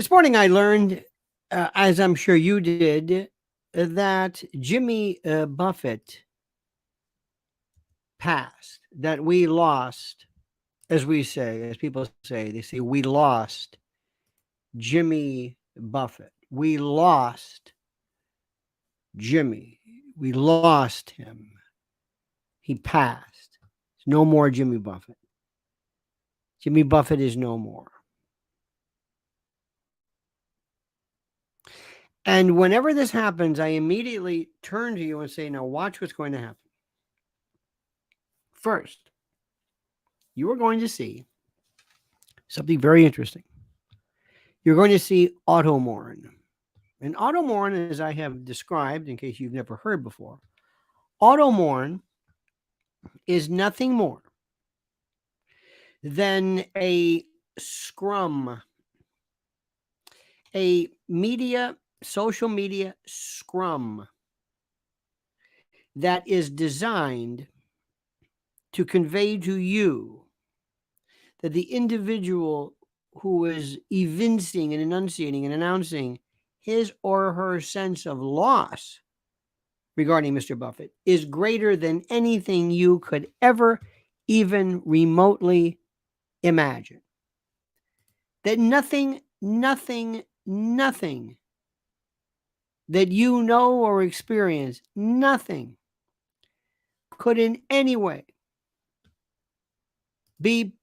This morning I learned, as I'm sure you did, that Jimmy Buffett passed, that we lost, as we say, as people say, they say, we lost Jimmy Buffett. We lost Jimmy. We lost him. He passed. No more Jimmy Buffett. Jimmy Buffett is no more. And whenever this happens, I immediately turn to you and say, now watch what's going to happen. First, you are going to see something very interesting. You're going to see Auto-Mourn. And Auto-Mourn, as I have described, in case you've never heard before, Auto-Mourn is nothing more than a scrum, a social media scrum that is designed to convey to you that the individual who is evincing and enunciating and announcing his or her sense of loss regarding Mr. Buffett is greater than anything you could ever even remotely imagine. That nothing that you know or experience, nothing could in any way be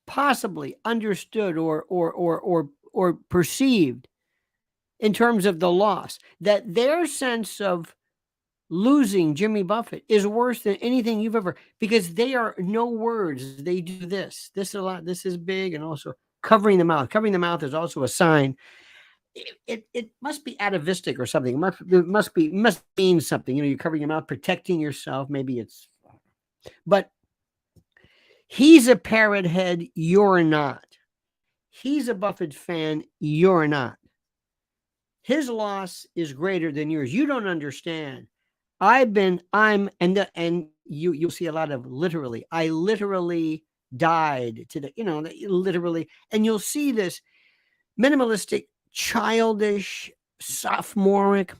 possibly understood or perceived in terms of the loss. That their sense of losing Jimmy Buffett is worse than anything you've ever, because they are no words. They do this a lot. This is big, and also covering the mouth. Covering the mouth is also a sign. It must be atavistic or something. It must mean something. You know, you're covering your mouth, protecting yourself. Maybe it's, but he's a Parrot Head. You're not. He's a Buffett fan. You're not. His loss is greater than yours. You don't understand. You'll see a lot of literally. I literally died today. You know, literally, and you'll see this minimalistic, childish, sophomoric,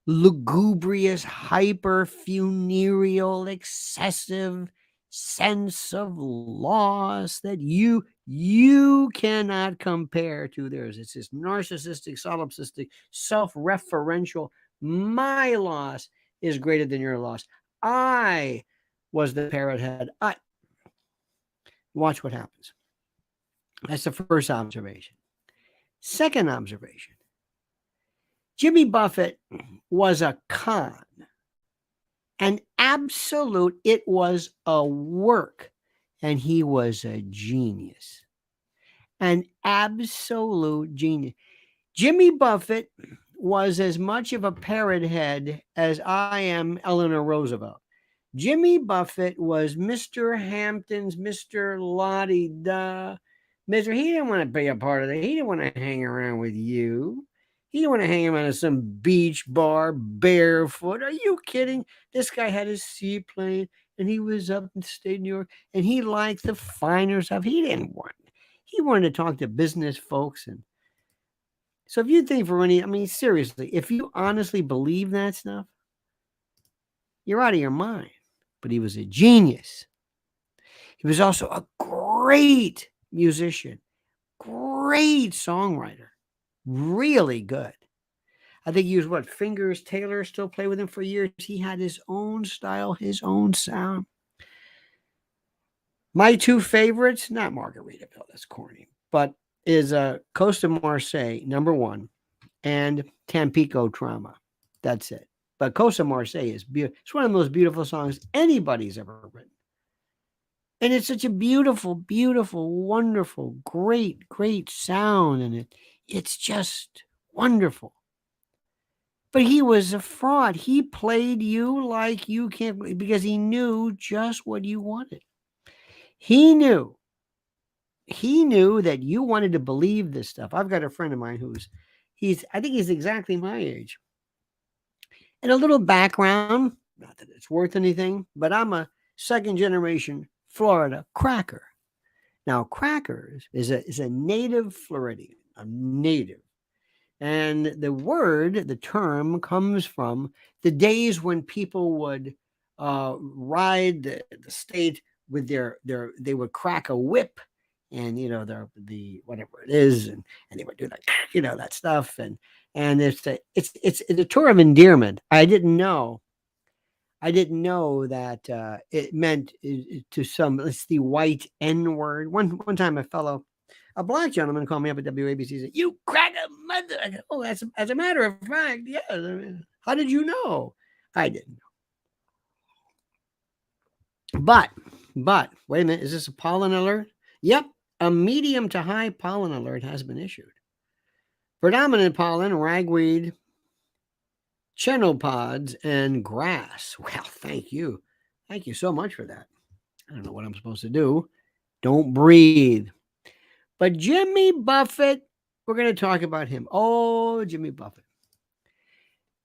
lugubrious, hyper funereal, excessive sense of loss that you cannot compare to theirs. It's this narcissistic, solipsistic, self-referential. My loss is greater than your loss. I was the Parrot Head. Watch what happens. That's the first observation. Second observation. Jimmy Buffett was a con. An absolute, it was a work. And he was a genius. An absolute genius. Jimmy Buffett was as much of a Parrot Head as I am Eleanor Roosevelt. Jimmy Buffett was Mr. Hampton's, Mr. La-di-da. He didn't want to be a part of that. He didn't want to hang around with you. He didn't want to hang around at some beach bar barefoot. Are you kidding? This guy had his seaplane, and he was up in state New York, and he liked the finer stuff. He wanted to talk to business folks. And so if you think seriously, if you honestly believe that stuff, you're out of your mind. But he was a genius. He was also a great musician, great songwriter, really good. I think he was Fingers Taylor still played with him for years. He had his own style, his own sound. My two favorites, not Margaritaville, that's corny, but is Costa Marseille, #1, and Tampico Trauma. That's it. But Costa Marseille is beautiful. It's one of the most beautiful songs anybody's ever written. And it's such a beautiful, beautiful, wonderful, great, great sound. And it's just wonderful. But he was a fraud. He played you like you can't, because he knew just what you wanted. He knew that you wanted to believe this stuff. I've got a friend of mine I think he's exactly my age. And a little background, not that it's worth anything, but I'm a second generation Florida cracker. Now, crackers is a native Floridian. a native. And the term comes from the days when people would ride the state with they would crack a whip, and the whatever it is, and they would do that, that stuff, and it's a tour of endearment. I didn't know that it meant to some. It's the white N word. One time, a black gentleman called me up at WABC and said, "You crack a mother." I go, "Oh, that's as a matter of fact, yeah. I mean, how did you know?" I didn't know. But wait a minute, is this a pollen alert? Yep, a medium to high pollen alert has been issued. Predominant pollen, ragweed, chennopods, and grass. Well, thank you. Thank you so much for that. I don't know what I'm supposed to do. Don't breathe. But Jimmy Buffett, we're going to talk about him. Oh, Jimmy Buffett.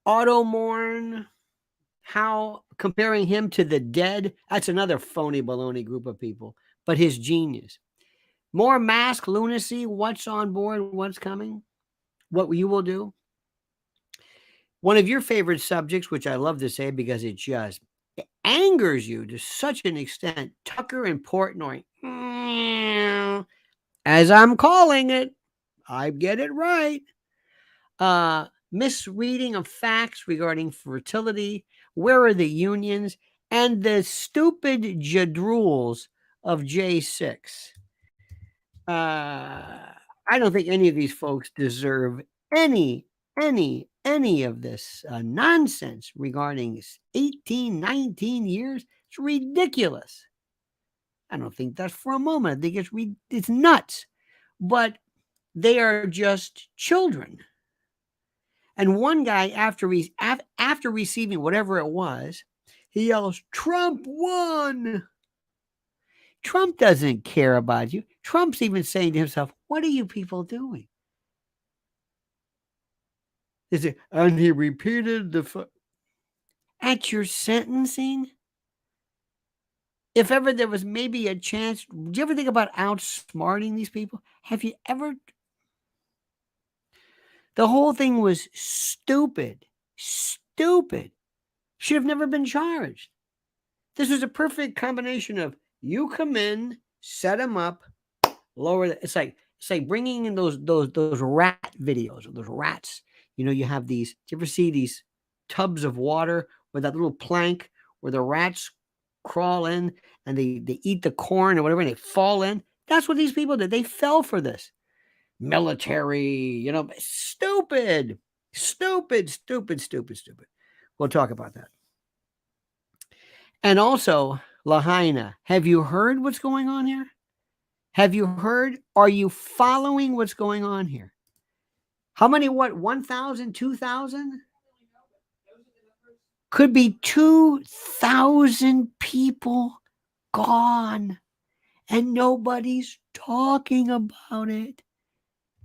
Auto-Mourn, how comparing him to the dead, that's another phony baloney group of people, but his genius. More mask lunacy, what's on board, what's coming, what you will do. One of your favorite subjects, which I love to say because it angers you to such an extent, Tucker and Portnoy, as I'm calling it, I get it right. Misreading of facts regarding fertility, where are the unions, and the stupid jadrules of J6. I don't think any of these folks deserve any of this nonsense regarding 18, 19 years. It's ridiculous. I don't think that's for a moment. I think it's nuts. But they are just children. And one guy, after receiving whatever it was, he yells, "Trump won." Trump doesn't care about you. Trump's even saying to himself, "What are you people doing?" And he repeated at your sentencing. If ever there was maybe a chance, do you ever think about outsmarting these people? Have you ever? The whole thing was stupid. Stupid. Should have never been charged. This was a perfect combination of you come in, set them up, lower. It's like bringing in those rat videos of those rats. You have these. Do you ever see these tubs of water with that little plank where the rats crawl in and they eat the corn or whatever and they fall in? That's what these people did. They fell for this. Military, stupid. We'll talk about that. And also, Lahaina, have you heard what's going on here? Have you heard? Are you following what's going on here? How many, 1,000, 2,000? Could be 2,000 people gone, and nobody's talking about it.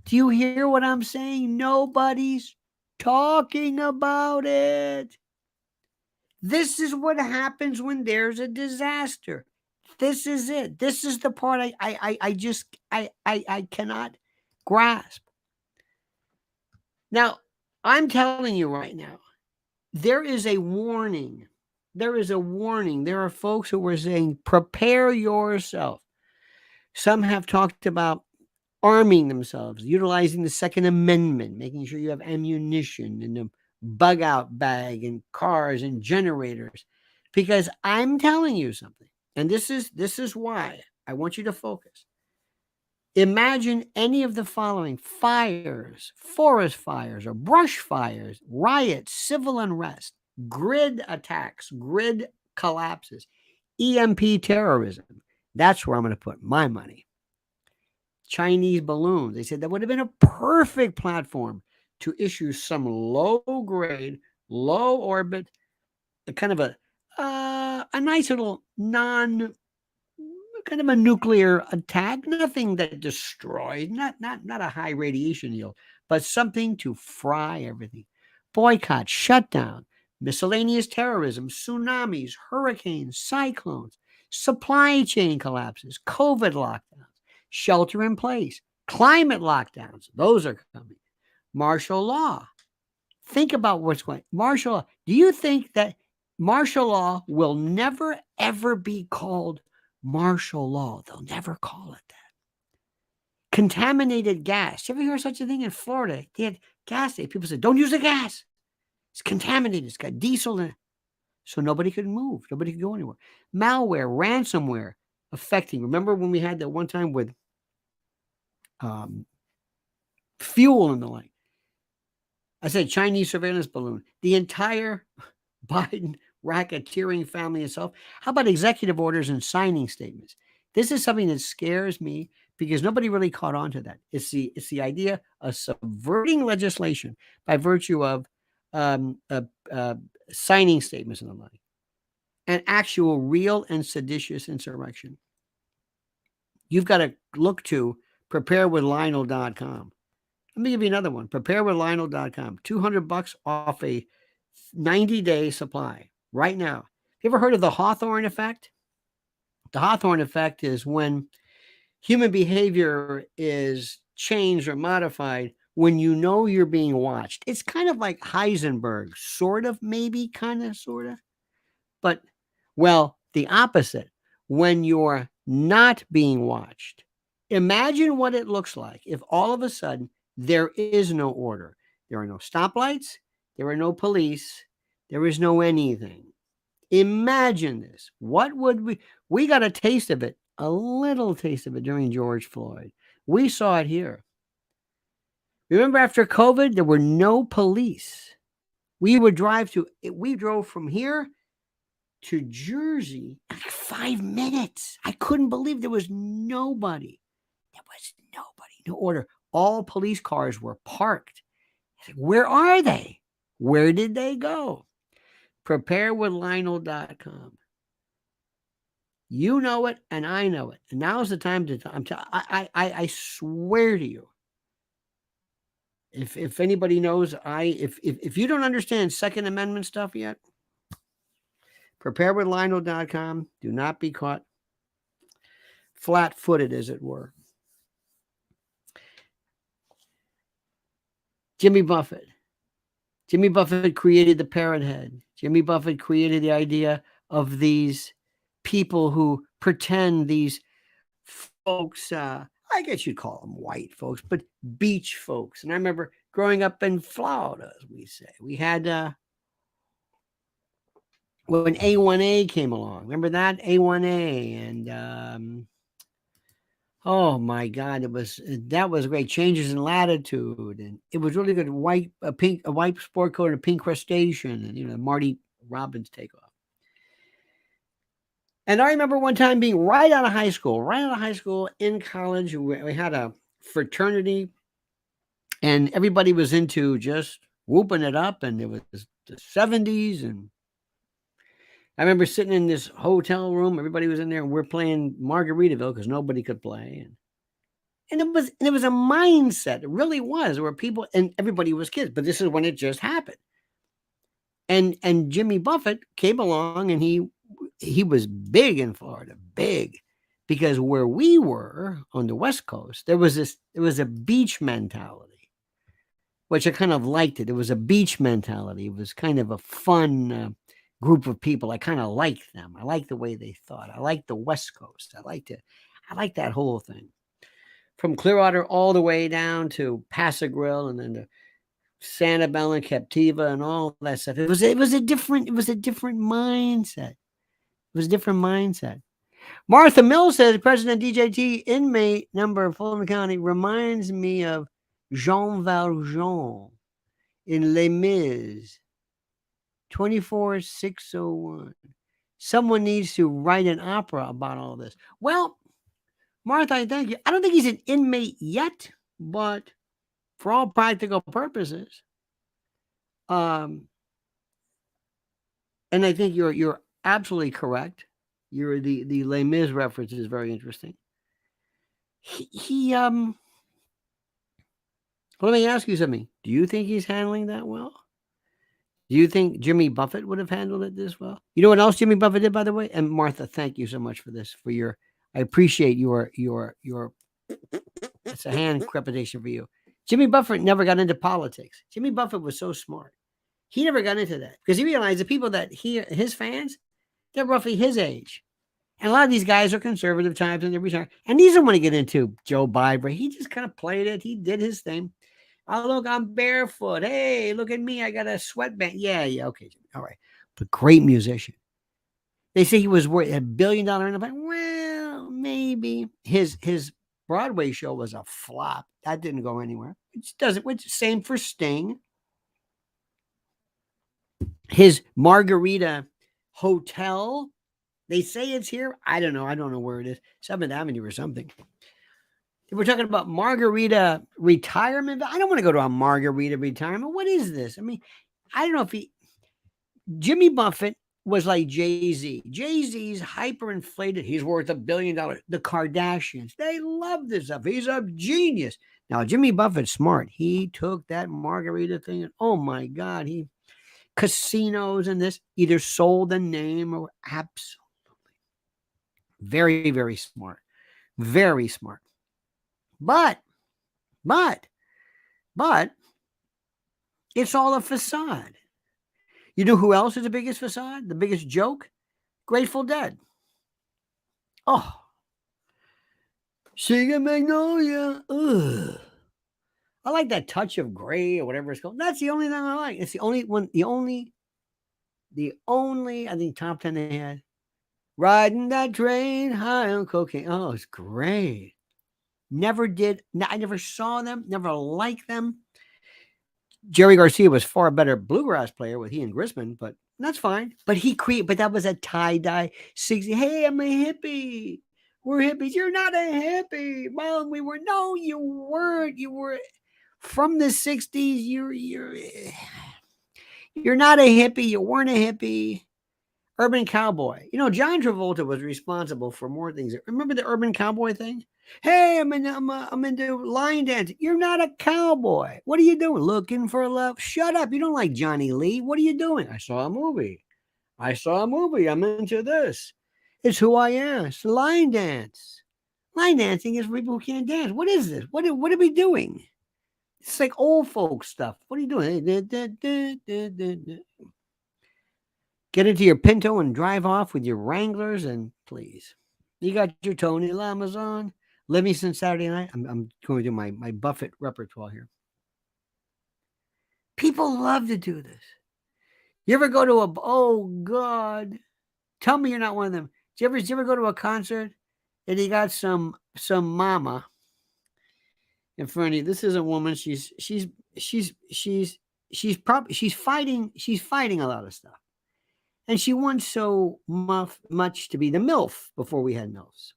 Do you hear what I'm saying? Nobody's talking about it. This is what happens when there's a disaster. This is it. This is the part I cannot grasp. Now, I'm telling you right now, there is a warning. There is a warning. There are folks who are saying, prepare yourself. Some have talked about arming themselves, utilizing the Second Amendment, making sure you have ammunition in the bug out bag and cars and generators. Because I'm telling you something, and this is why I want you to focus. Imagine any of the following: fires, forest fires or brush fires, riots, civil unrest, grid attacks, grid collapses, EMP terrorism. That's where I'm going to put my money. Chinese balloons. They said that would have been a perfect platform to issue some low grade, low orbit, kind of a nice little kind of a nuclear attack, nothing that destroys, not a high radiation yield, but something to fry everything. Boycott, shutdown, miscellaneous terrorism, tsunamis, hurricanes, cyclones, supply chain collapses, COVID lockdowns, shelter in place, Climate lockdowns, those are coming. Martial law. Think about what's going on. Martial law. Do you think that martial law will never, ever be called martial law? They'll never call it that. Contaminated gas. You ever hear such a thing in Florida? They had gas. People said, don't use the gas. It's contaminated. It's got diesel in it. So nobody could move. Nobody could go anywhere. Malware, ransomware affecting. Remember when we had that one time with fuel and the like? I said Chinese surveillance balloon. The entire Biden racketeering family itself. How about executive orders and signing statements? This is something that scares me because nobody really caught on to that. It's the idea of subverting legislation by virtue of signing statements and the like, and actual real and seditious insurrection. You've got to look to preparewithlionel.com. Let me give you another one. Preparewithlionel.com. $200 off a 90-day supply right now. You ever heard of the Hawthorne effect? The Hawthorne effect is when human behavior is changed or modified when you know you're being watched. It's kind of like Heisenberg, sort of, maybe, kind of, sort of. But, well, the opposite, when you're not being watched. Imagine what it looks like if all of a sudden there is no order. There are no stoplights. There are no police. There is no anything. Imagine this. What would we got a taste of it, a little taste of it during George Floyd. We saw it here. Remember after COVID, there were no police. We drove from here to Jersey in like 5 minutes. I couldn't believe there was nobody. There was nobody, no order. All police cars were parked. Where are they? Where did they go? Preparewithlionel.com. You know it, and I know it. And now's the time to. I swear to you. If anybody knows, if you don't understand Second Amendment stuff yet, preparewithlionel.com. Do not be caught flat-footed, as it were. Jimmy Buffett. Jimmy Buffett created the Parrot Head. Jimmy Buffett created the idea of these people who pretend, these folks, I guess you'd call them white folks, but beach folks. And I remember growing up in Florida, as we say, we had, when A1A came along, remember that? A1A, and oh my God, that was great. Changes in latitude, and it was really good. A white sport coat and a pink crustacean, and Marty Robbins takeoff. And I remember one time being right out of high school, in college. We had a fraternity, and everybody was into just whooping it up, and it was the 70s, and I remember sitting in this hotel room. Everybody was in there, and we're playing Margaritaville because nobody could play. And it was a mindset. It really was, where people, and everybody was kids, but this is when it just happened. And Jimmy Buffett came along, and he was big in Florida, big, because where we were on the West Coast, there was a beach mentality, which I kind of liked it. It was a beach mentality. It was kind of a fun group of people. I kind of liked them. I liked the way they thought. I liked the West Coast. I liked that whole thing, from Clearwater all the way down to Pass-a-Grille, and then to Sanibel and Captiva and all that stuff. It was a different mindset. It was a different mindset. Martha Mills says President DJT inmate number Fulton County reminds me of Jean Valjean in Les Mis. 24601. Someone needs to write an opera about all this. Well, Martha, I thank you. I don't think he's an inmate yet, but for all practical purposes, and I think you're absolutely correct. The Les Mis reference is very interesting. Let me ask you something. Do you think he's handling that well? Do you think Jimmy Buffett would have handled it this well? You know what else Jimmy Buffett did, by the way? And Martha, thank you so much for this. I appreciate your It's a hand crepitation for you. Jimmy Buffett never got into politics. Jimmy Buffett was so smart. He never got into that because he realized the people that his fans, they're roughly his age. And a lot of these guys are conservative types and they're retired. And these don't want to get into Joe Biden. He just kind of played it. He did his thing. Oh, look, I'm barefoot. Hey, look at me. I got a sweatband. Yeah, okay. All right. But great musician. They say he was worth $1 billion enterprise. Well, maybe. His Broadway show was a flop. That didn't go anywhere. Same for Sting. His Margarita Hotel, they say it's here. I don't know. I don't know where it is. 7th Avenue or something. We're talking about Margarita retirement. I don't want to go to a Margarita retirement. What is this? I mean, I don't know if Jimmy Buffett was like Jay-Z. Jay-Z's hyperinflated. He's worth $1 billion. The Kardashians, they love this stuff. He's a genius. Now, Jimmy Buffett's smart. He took that Margarita thing and, oh my God, casinos and this either sold the name or absolutely. Very, very smart. Very smart. But it's all a facade. You know who else is the biggest facade? The biggest joke? Grateful Dead. Oh. Singing Magnolia. Ugh. I like that touch of gray or whatever it's called. That's the only thing I like. It's the only one, the only, I think, top 10 they had. Riding that train high on cocaine. Oh, it's great. I never saw them, never liked them. Jerry Garcia was far better bluegrass player with he and Grisman, but that's fine. But but that was a tie-dye 60. Hey, I'm a hippie. We're hippies. You're not a hippie. Well, we were. No, you weren't. You were from the 60s. You're not a hippie. You weren't a hippie. Urban cowboy. You know, John Travolta was responsible for more things. Remember the urban cowboy thing? Hey, I'm into line dancing. You're not a cowboy. What are you doing? Looking for love? Shut up. You don't like Johnny Lee. What are you doing? I saw a movie. I'm into this. It's who I am. It's line dance. Line dancing is for people who can't dance. What is this? What are we doing? It's like old folk stuff. What are you doing? Get into your Pinto and drive off with your Wranglers and please. You got your Tony Lamas on. Livingston Saturday night. I'm going to do my Buffett repertoire here. People love to do this. You ever go to oh God, tell me you're not one of them. Did you ever go to a concert and you got some mama in front of you? This is a woman. She's fighting a lot of stuff. And she wants so much to be the MILF before we had MILFs,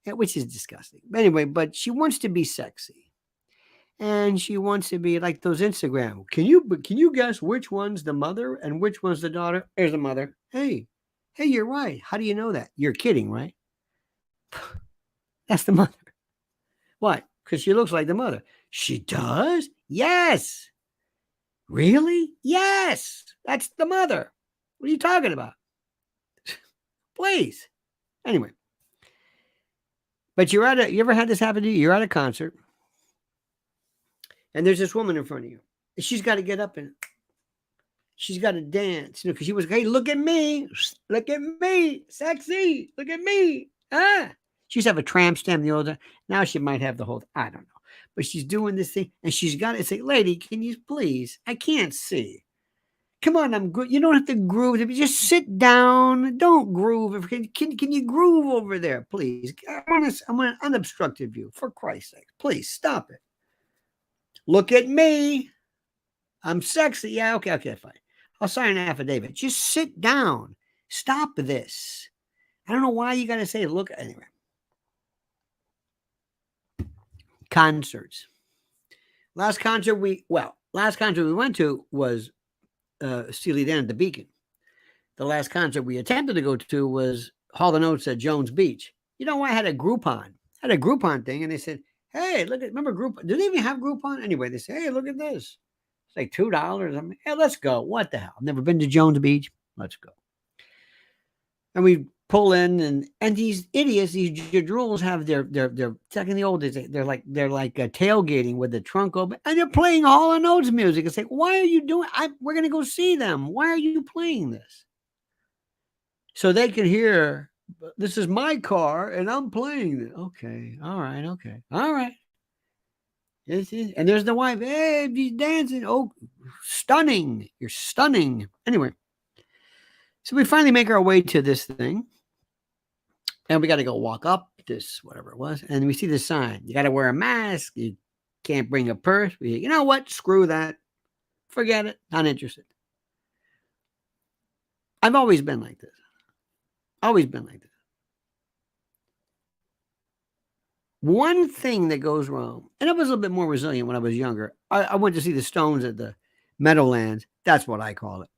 which is disgusting. Anyway, but she wants to be sexy. And she wants to be like those Instagram. Can you guess which one's the mother and which one's the daughter? There's the mother. Hey, you're right. How do you know that? You're kidding, right? That's the mother. What? Because she looks like the mother. She does? Yes. Really? Yes. That's the mother. What are you talking about? Please. Anyway. But you ever had this happen to you? You're at a concert. And there's this woman in front of you. And she's got to get up and she's got to dance. Because she was, hey, look at me. Look at me. Sexy. Look at me. She used to have a tramp stamp the old time. Now she might have the whole, I don't know. But she's doing this thing. And she's got to say, lady, can you please? I can't see. Come on, I'm good. You don't have to groove. Just sit down. Don't groove. Can you groove over there, please? I want an unobstructed view. For Christ's sake, please stop it. Look at me. I'm sexy. Yeah, okay, fine. I'll sign an affidavit. Just sit down. Stop this. I don't know why you got to say, look. Anyway. Concerts. Last concert we went to was Steely Dan at the Beacon. The last concert we attempted to go to was Hall & Oates at Jones Beach. You know, I had a Groupon thing, and they said, hey, look at, remember Groupon? Do they even have Groupon? Anyway, they say, hey, look at this. It's like $2. I mean, hey, let's go. What the hell? I've never been to Jones Beach. Let's go. And we pull in, and these idiots, these jadruls have their back in the old days, they're like tailgating with the trunk open, and they're playing Hall and Oates music. It's like, why are you doing? We're gonna go see them. Why are you playing this? So they can hear, this is my car, and I'm playing it. Okay, all right, all right. And there's the wife. Hey, she's dancing. Oh, stunning! You're stunning. Anyway, so we finally make our way to this thing. And we got to go walk up this, whatever it was. And we see the sign. You got to wear a mask. You can't bring a purse. You know what? Screw that. Forget it. Not interested. I've always been like this. Always been like this. One thing that goes wrong, and I was a little bit more resilient when I was younger. I went to see the Stones at the Meadowlands. That's what I call it.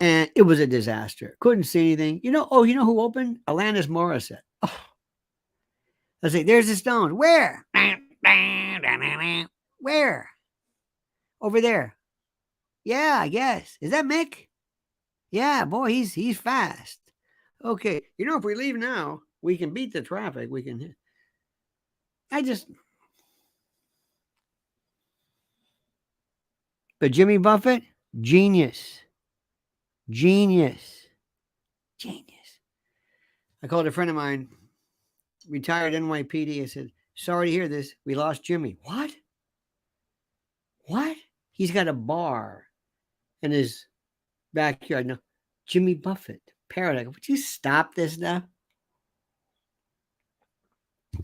And it was a disaster. Couldn't see anything. You know who opened? Alanis Morissette. Oh. Let's see, there's the Stones. Where? Where? Over there. Yeah, I guess. Is that Mick? Yeah, boy, he's fast. Okay. If we leave now, we can beat the traffic. We can. But Jimmy Buffett, genius. Genius. I called a friend of mine, retired NYPD. I said, sorry to hear this. We lost Jimmy. What? He's got a bar in his backyard. No, Jimmy Buffett, Parrot. Would you stop this stuff?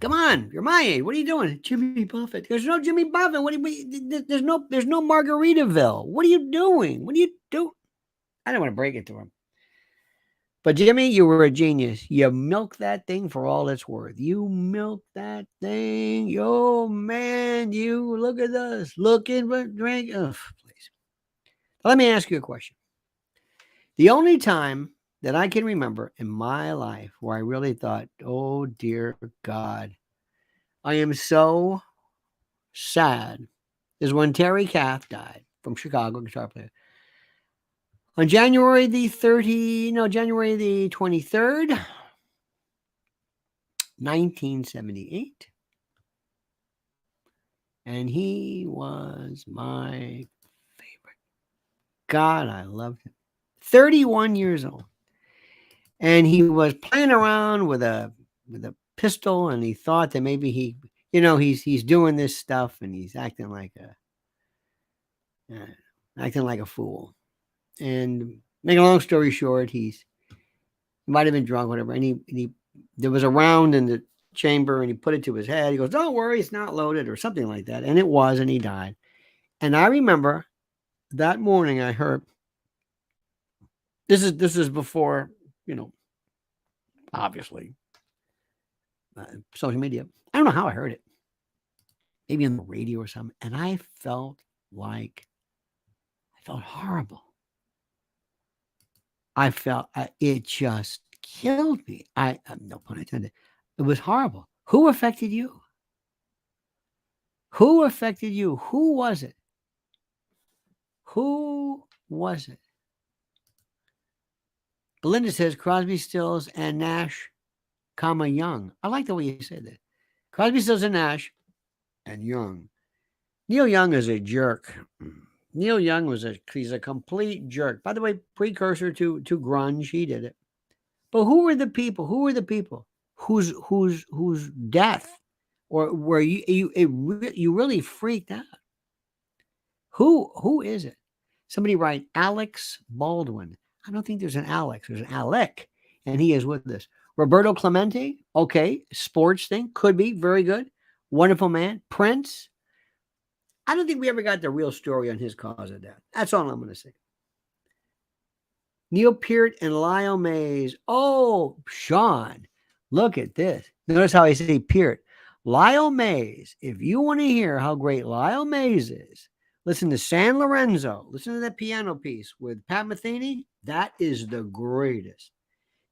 Come on, you're my age. What are you doing, Jimmy Buffett? There's no Jimmy Buffett. There's no Margaritaville. What are you doing? I don't want to break it to him. But Jimmy, you were a genius. You milked that thing for all it's worth. You milked that thing. Yo, man, you look at us. Looking for drink. Oh, please. Let me ask you a question. The only time that I can remember in my life where I really thought, oh, dear God, I am so sad, is when Terry Kath died, from Chicago, guitar player. On January the 23rd, 1978. And he was my favorite. God, I loved him. 31 years old. And he was playing around with a pistol, and he thought that maybe he's doing this stuff, and he's acting like a fool. And make a long story short, he might have been drunk, whatever. And he there was a round in the chamber, and he put it to his head. He goes, "Don't worry, it's not loaded," or something like that. And it was, and he died. And I remember that morning I heard. This is before, obviously, social media. I don't know how I heard it. Maybe on the radio or something. And I felt horrible. It just killed me. No pun intended. It was horrible. Who affected you? Who affected you? Who was it? Belinda says Crosby, Stills, and Nash, Young. I like the way you said that. Crosby, Stills, and Nash, and Young. Neil Young is a jerk. Neil Young he's a complete jerk. By the way, precursor to grunge, he did it. But who were the people? Whose death, or where you really freaked out? Who is it? Somebody write Alex Baldwin. I don't think there's an Alex. There's an Alec, and he is with us. Roberto Clemente. Okay, sports thing could be very good. Wonderful man. Prince. I don't think we ever got the real story on his cause of death. That's all I'm going to say. Neil Peart and Lyle Mays. Oh, Sean, look at this. Notice how I say Peart. Lyle Mays. If you want to hear how great Lyle Mays is, listen to San Lorenzo. Listen to that piano piece with Pat Metheny. That is the greatest.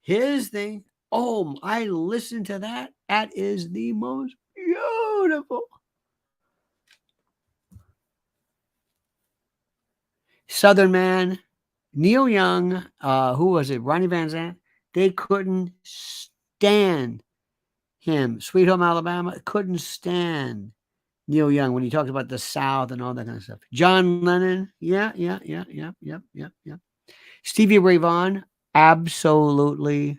His thing. Oh, I listened to that. That is the most beautiful. Southern Man, Neil Young, who was it? Ronnie Van Zant, They couldn't stand him. Sweet Home Alabama couldn't stand Neil Young when he talked about the South and all that kind of stuff. John Lennon, yeah. Stevie Ray Vaughan, absolutely.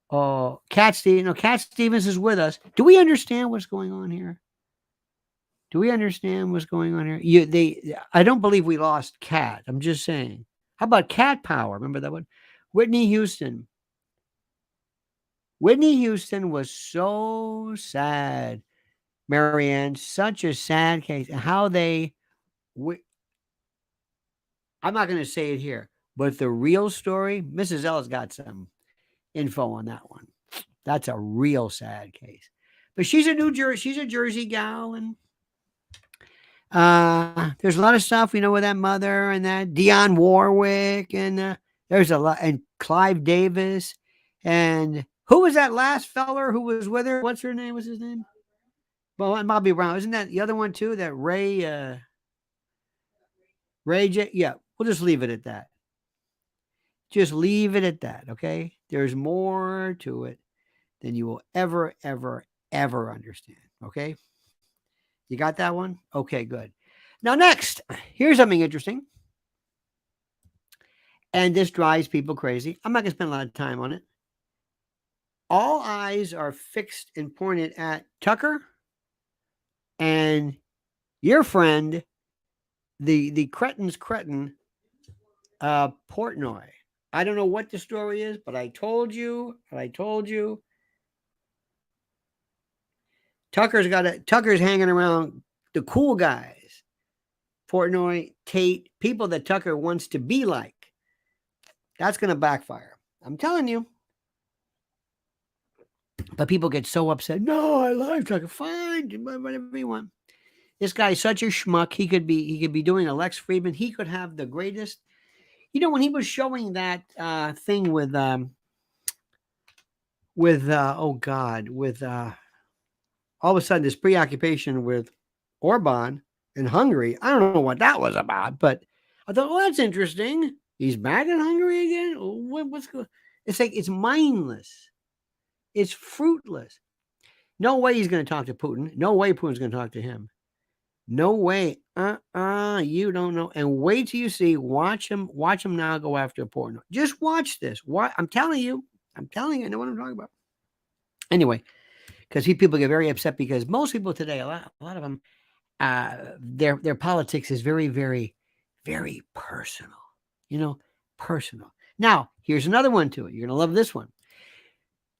Oh, Cat Stevens is with us. Do we understand what's going on here? Do we understand what's going on here? I don't believe we lost Cat. I'm just saying. How about Cat Power? Remember that one? Whitney Houston. Whitney Houston was so sad, Marianne. Such a sad case. How I'm not going to say it here, but the real story, Mrs. L's got some info on that one. That's a real sad case. But she's a Jersey gal, and there's a lot of stuff we know with that mother and that Dionne Warwick, and there's a lot, and Clive Davis, and who was that last feller who was with her? What's her name? What's his name? Well, and Bobby Brown. Isn't that the other one too? That Ray J. Yeah, we'll just leave it at that. Just leave it at that, okay? There's more to it than you will ever understand, okay? You got that one? Okay, good. Now, next, here's something interesting. And this drives people crazy. I'm not going to spend a lot of time on it. All eyes are fixed and pointed at Tucker and your friend, the cretin's cretin, Portnoy. I don't know what the story is, but I told you. Tucker's hanging around the cool guys. Portnoy, Tate, people that Tucker wants to be like. That's going to backfire. I'm telling you. But people get so upset. No, I like Tucker. Fine, whatever you want. This guy's such a schmuck. He could be doing a Lex Friedman. He could have the greatest. You know, when he was showing that thing with all of a sudden this preoccupation with Orban in Hungary. I don't know what that was about, but I thought, well, that's interesting. He's back in Hungary again. What's going? It's like it's mindless. It's fruitless. No way he's going to talk to Putin. No way Putin's going to talk to him. No way. You don't know. And wait till you see. Watch him now go after Portnoy. Just watch this. I'm telling you. I know what I'm talking about. Anyway, because people get very upset because most people today, a lot of them, their politics is very, very, very personal. You know, personal. Now, here's another one to it. You're going to love this one.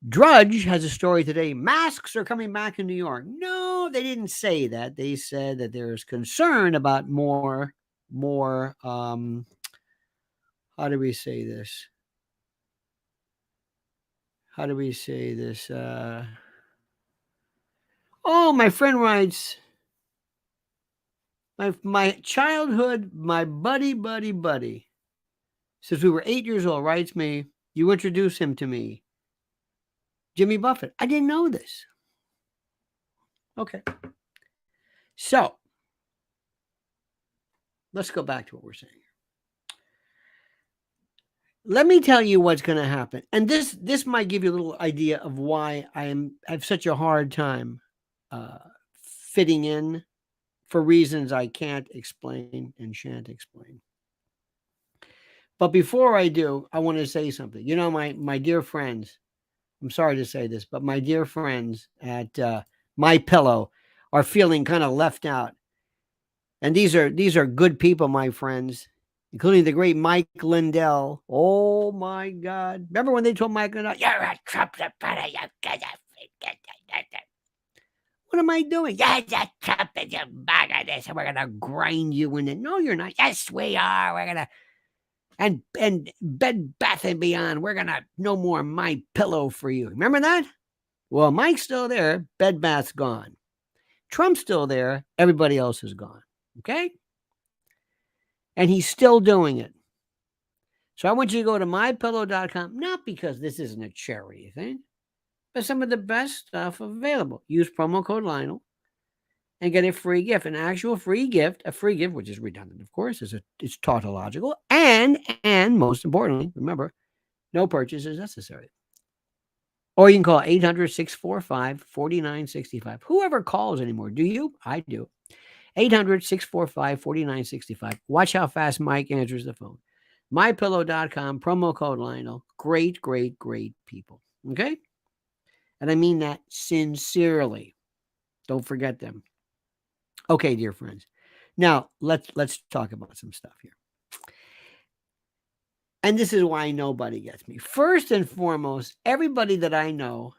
Drudge has a story today. Masks are coming back in New York. No, they didn't say that. They said that there's concern about more, how do we say this? My friend writes, my childhood, my buddy, since we were 8 years old, writes me, you introduced him to me. Jimmy Buffett. I didn't know this. Okay. So, let's go back to what we're saying. Let me tell you what's going to happen. And this might give you a little idea of why I have such a hard time fitting in for reasons I can't explain and shan't explain. But before I do, I want to say something. You know, my dear friends, I'm sorry to say this, but my dear friends at My Pillow are feeling kind of left out. And these are good people, my friends, including the great Mike Lindell. Oh my God. Remember when they told Mike Lindell, you're a Trump supporter, what am I doing? You're a Trump and you're bugger this, and we're gonna grind you in it. No, you're not. Yes, we are. We're gonna and Bed Bath and Beyond, we're gonna no more My Pillow for you. Remember that? Well, Mike's still there. Bed Bath's gone. Trump's still there. Everybody else is gone. Okay? And he's still doing it. So I want you to go to mypillow.com, not because this isn't a charity thing, but some of the best stuff available. Use promo code Lionel and get a free gift, an actual free gift, which is redundant, of course, it's tautological, and most importantly, remember, No purchase is necessary. Or you can call 800-645-4965. Whoever calls anymore. Do you? I do. 800-645-4965. Watch how fast Mike answers the phone. MyPillow.com, promo code Lionel. Great, great, great people. Okay? And I mean that sincerely. Don't forget them. Okay, dear friends. Now, let's talk about some stuff here. And this is why nobody gets me. First and foremost, everybody that I know,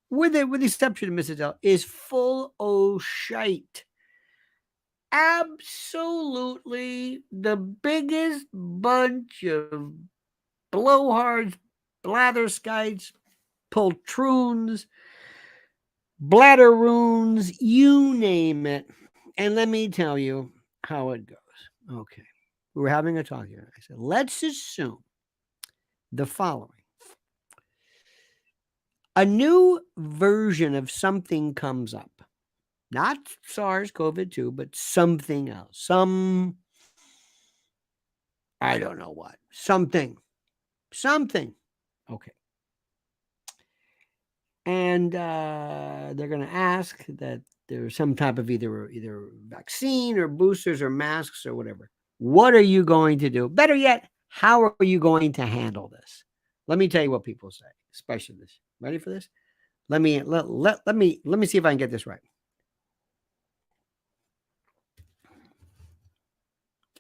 with the exception of Mrs. L, is full of shite. Absolutely the biggest bunch of blowhards, blatherskites, poltroons, bladderoons, you name it. And let me tell you how it goes. Okay. We were having a talk here. I said, let's assume the following. A new version of something comes up. Not SARS-CoV-2, but something else. I don't know what. Something. Okay. And they're going to ask that there's some type of either vaccine or boosters or masks or whatever. What are you going to do? Better yet, how are you going to handle this? Let me tell you what people say, especially this. Ready for this? Let me see if I can get this right.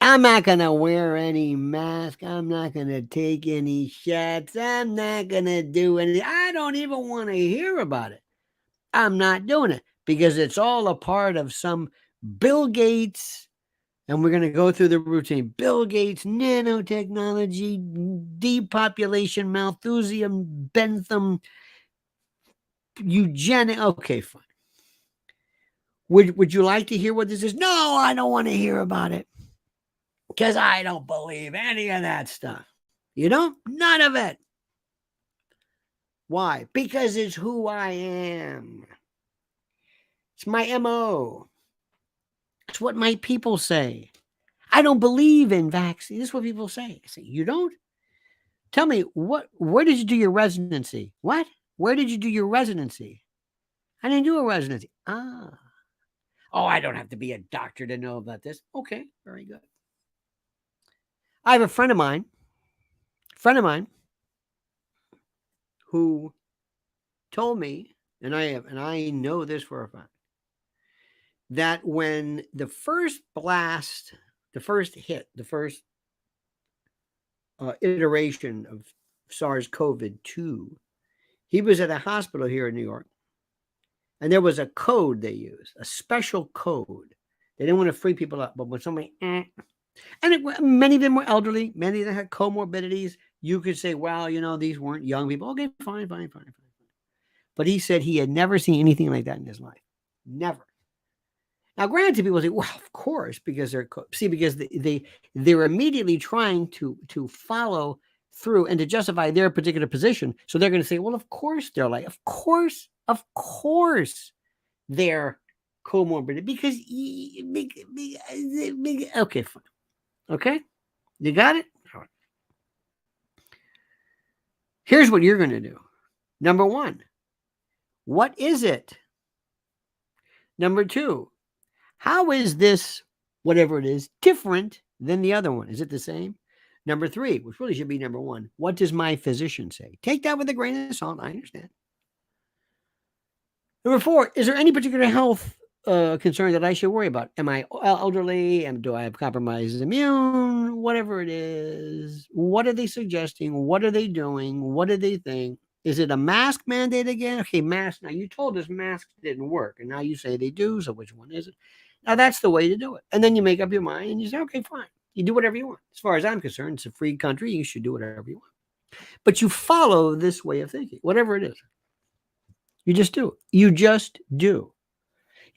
I'm not going to wear any mask. I'm not going to take any shots. I'm not going to do anything. I don't even want to hear about it. I'm not doing it because it's all a part of some Bill Gates. And we're going to go through the routine. Bill Gates, nanotechnology, depopulation, Malthusian, Bentham, eugenics. Okay, fine. Would you like to hear what this is? No, I don't want to hear about it. Because I don't believe any of that stuff. You know? None of it. Why? Because it's who I am. It's my MO. It's what my people say. I don't believe in vaccines. This is what people say. I say, you don't? Tell me, where did you do your residency? What? Where did you do your residency? I didn't do a residency. Oh, I don't have to be a doctor to know about this. Okay, very good. I have a friend of mine who told me, and I know this for a fact, that when the first blast, the first hit, the first iteration of SARS-CoV-2, he was at a hospital here in New York, and there was a code they used, a special code. They didn't want to free people up, but when somebody, many of them were elderly, many of them had comorbidities. You could say, well, these weren't young people. Okay, fine. But he said he had never seen anything like that in his life. Never. Now, granted, people say, well, of course, because they're immediately trying to follow through and to justify their particular position. So they're going to say, well, of course they're like, of course they're comorbid because okay, fine. Okay, you got it. All right. Here's what you're going to do. Number one, what is it? Number two, how is this, whatever it is, different than the other one? Is it the same? Number three, which really should be number one, what does my physician say? Take that with a grain of salt. I understand. Number four, is there any particular health concern that I should worry about? Am I elderly? Do I have compromised immune? Whatever it is. What are they suggesting? What are they doing? What do they think? Is it a mask mandate again? Okay, mask. Now, you told us masks didn't work, and now you say they do, so which one is it? Now, that's the way to do it. And then you make up your mind, and you say, okay, fine. You do whatever you want. As far as I'm concerned, it's a free country. You should do whatever you want. But you follow this way of thinking, whatever it is. You just do. You just do.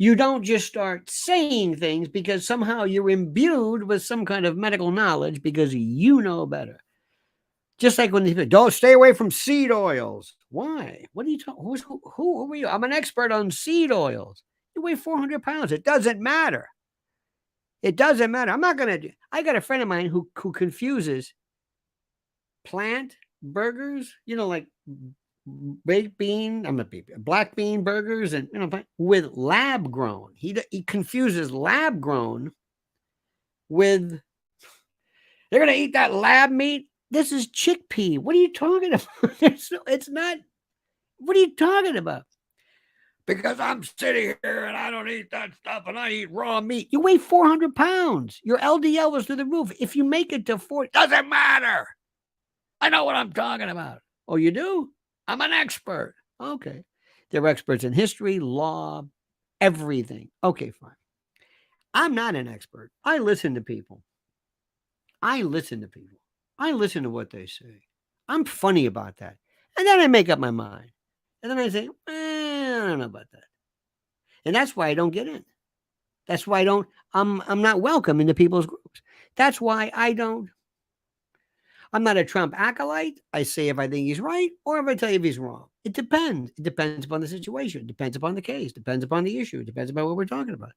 You don't just start saying things because somehow you're imbued with some kind of medical knowledge because you know better. Just like when they say, don't stay away from seed oils. Why? What are you talking? Who are you? I'm an expert on seed oils. You weigh 400 pounds. It doesn't matter. It doesn't matter. I'm not going to. I got a friend of mine who confuses plant burgers, like baked bean, black bean burgers, and with lab grown. He confuses lab grown with they're gonna eat that lab meat. This is chickpea. What are you talking about? It's not. What are you talking about? Because I'm sitting here and I don't eat that stuff and I eat raw meat. You weigh 400 pounds. Your LDL was through the roof. If you make it to 40, doesn't matter. I know what I'm talking about. Oh, you do? I'm an expert. Okay. They're experts in history, law, everything. Okay, fine. I'm not an expert. I listen to people. I listen to what they say. I'm funny about that. And then I make up my mind. And then I say, I don't know about that. And that's why I don't get in. That's why I'm not welcome into people's groups. That's why I'm not a Trump acolyte. I say if I think he's right or if I tell you if he's wrong. It depends. It depends upon the situation. It depends upon the case. It depends upon the issue. It depends upon what we're talking about.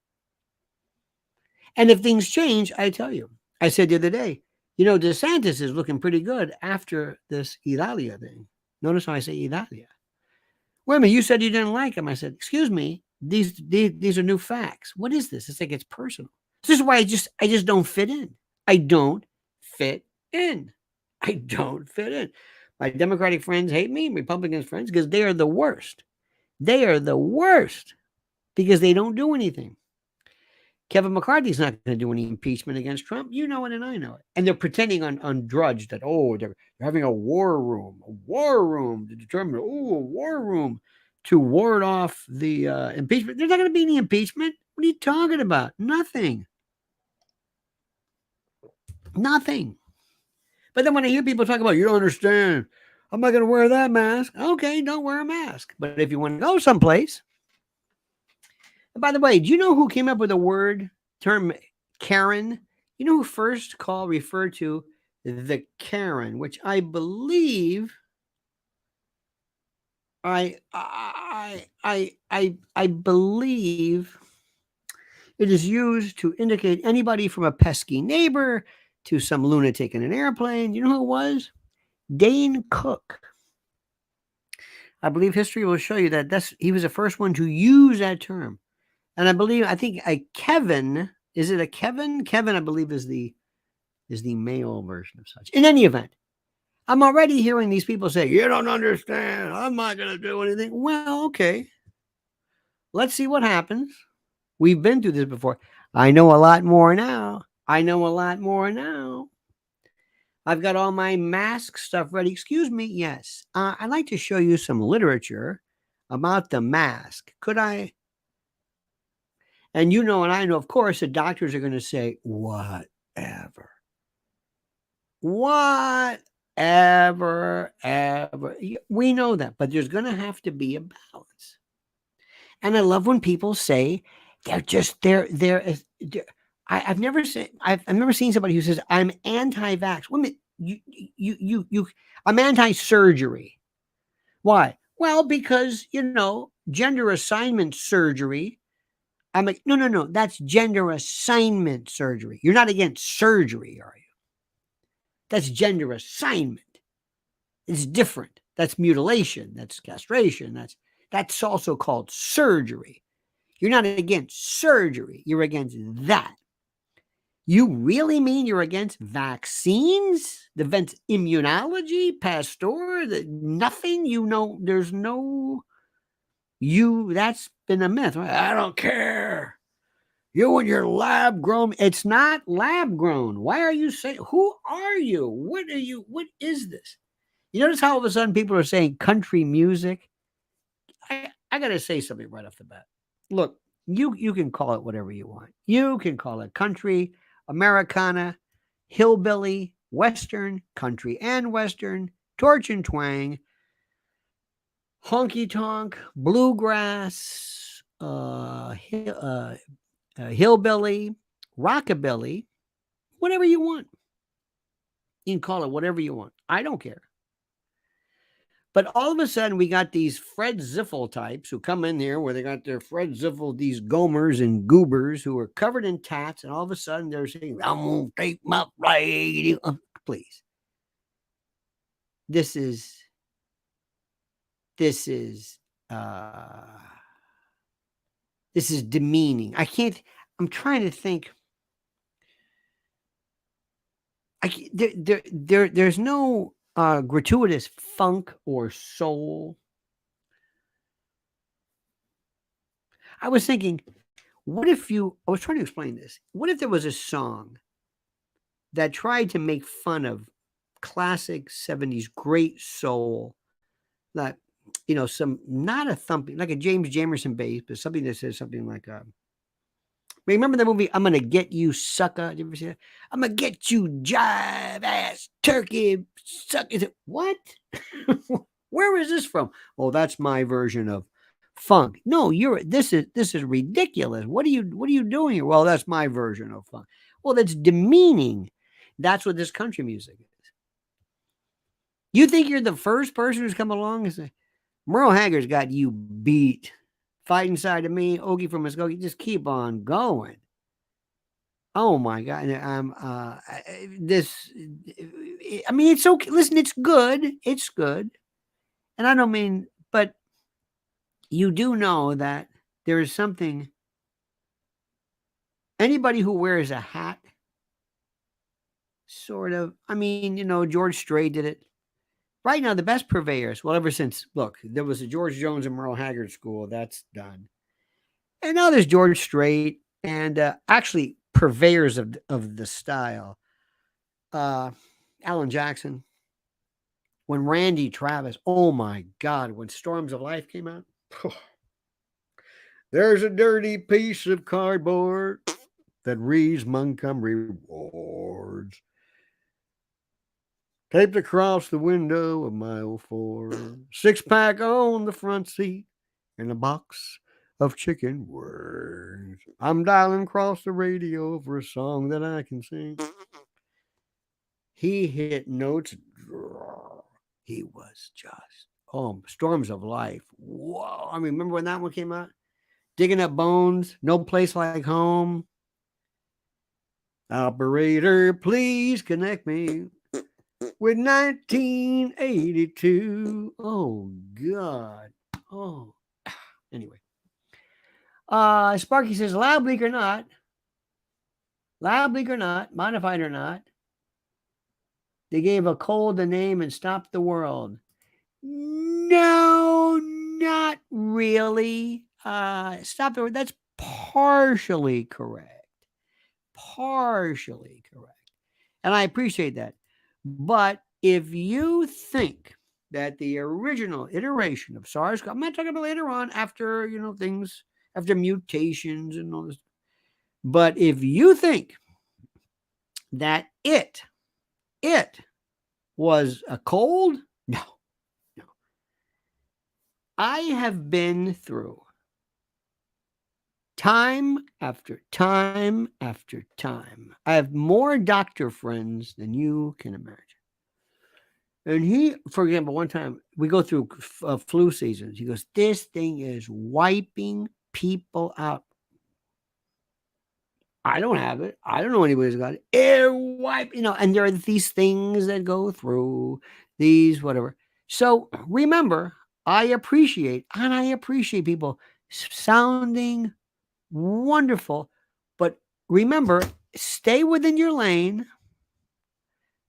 And if things change, I tell you. I said the other day, DeSantis is looking pretty good after this Alia thing. Notice how I say Alia. Wait a minute, you said you didn't like him. I said, excuse me, these are new facts. What is this? It's like it's personal. This is why I just don't fit in. I don't fit in. I don't fit in. My Democratic friends hate me, Republican friends, because they are the worst. They are the worst because they don't do anything. Kevin McCarthy's not going to do any impeachment against Trump. You know it and I know it. And they're pretending on Drudge that, they're having a war room to determine, a war room to ward off the impeachment. There's not going to be any impeachment. What are you talking about? Nothing. But then when I hear people talk about, you don't understand, I'm not going to wear that mask. Okay, don't wear a mask. But if you want to go someplace, and by the way, do you know who came up with the term Karen? You know who first referred to the Karen, which I believe I believe it is used to indicate anybody from a pesky neighbor to some lunatic in an airplane. You know who it was? Dane Cook. I believe history will show you that he was the first one to use that term. And I think a Kevin, is it a Kevin? Kevin, I believe, is the male version of such. In any event, I'm already hearing these people say, you don't understand. I'm not going to do anything. Well, okay. Let's see what happens. We've been through this before. I know a lot more now. I've got all my mask stuff ready. Excuse me. Yes. I'd like to show you some literature about the mask. Could I? And and I know, of course, the doctors are going to say, whatever. We know that, but there's going to have to be a balance. And I love when people say I've never seen somebody who says, I'm anti-vax. Women, I'm anti-surgery. Why? Well, because, gender assignment surgery. I'm like, no, that's gender assignment surgery. You're not against surgery, are you? That's gender assignment. It's different. That's mutilation. That's castration. That's also called surgery. You're not against surgery. You're against that. You really mean you're against vaccines? Against immunology, Pasteur? Nothing? There's no... that's been a myth. I don't care. You and your lab grown. It's not lab grown. Why are you saying, who are you? What is this? You notice how all of a sudden people are saying country music? I got to say something right off the bat. Look, you can call it whatever you want. You can call it country, Americana, hillbilly, Western, country and Western, torch and twang, honky tonk, bluegrass, hillbilly, rockabilly, whatever you want. You can call it whatever you want. I don't care. But all of a sudden, we got these Fred Ziffel types who come in here where they got their Fred Ziffel, these gomers and goobers who are covered in tats, and all of a sudden they're saying, I'm going to take my radio. Please. this is this is uh this is demeaning. I'm trying to think. There's no gratuitous funk or soul. I was thinking, I was trying to explain this. What if there was a song that tried to make fun of classic 70s great soul, that, some, not a thumping, like a James Jamerson bass, but something that says something like, remember the movie I'm Gonna Get You, Sucker? Did you ever see that? I'm gonna get you, jive ass turkey suck. Is it what? Where is this from? Oh, that's my version of funk. No, this is ridiculous. What are you doing here? Well, that's my version of funk. Well, that's demeaning. That's what this country music is. You think you're the first person who's come along and say, Merle Haggard's got you beat. Fight inside of me, Okie from Muskogee, just keep on going. Oh my God. It's okay. Listen, it's good. It's good. And I don't mean, but you do know that there is something, anybody who wears a hat, sort of, George Strait did it. Right now, the best purveyors, well, ever since, look, there was a George Jones and Merle Haggard school, that's done. And now there's George Strait and actually purveyors of the style. Alan Jackson, when Randy Travis, oh my God, when Storms of Life came out, there's a dirty piece of cardboard that reads Montgomery Wards, taped across the window of my 04, 6-pack on the front seat, and a box of chicken wings. I'm dialing across the radio for a song that I can sing. He hit notes. He was just, Storms of Life. Whoa. I remember when that one came out? Digging Up Bones, No Place Like Home. Operator, please connect me with 1982. Oh, God. Oh. Anyway. Sparky says, loud, bleak or not, modified or not, they gave a cold a name and stopped the world. No, not really. Stop the world. That's partially correct. Partially correct. And I appreciate that. But if you think that the original iteration of SARS, I'm not talking about later on after, things, after mutations and all this. But if you think that it was a cold, no. I have been through time after time after time. I have more doctor friends than you can imagine. And for example, one time we go through flu seasons. He goes, this thing is wiping people out. I don't have it. I don't know anybody's got it. Air wipe, and there are these things that go through these, whatever. So remember, I appreciate people sounding wonderful, but remember, stay within your lane,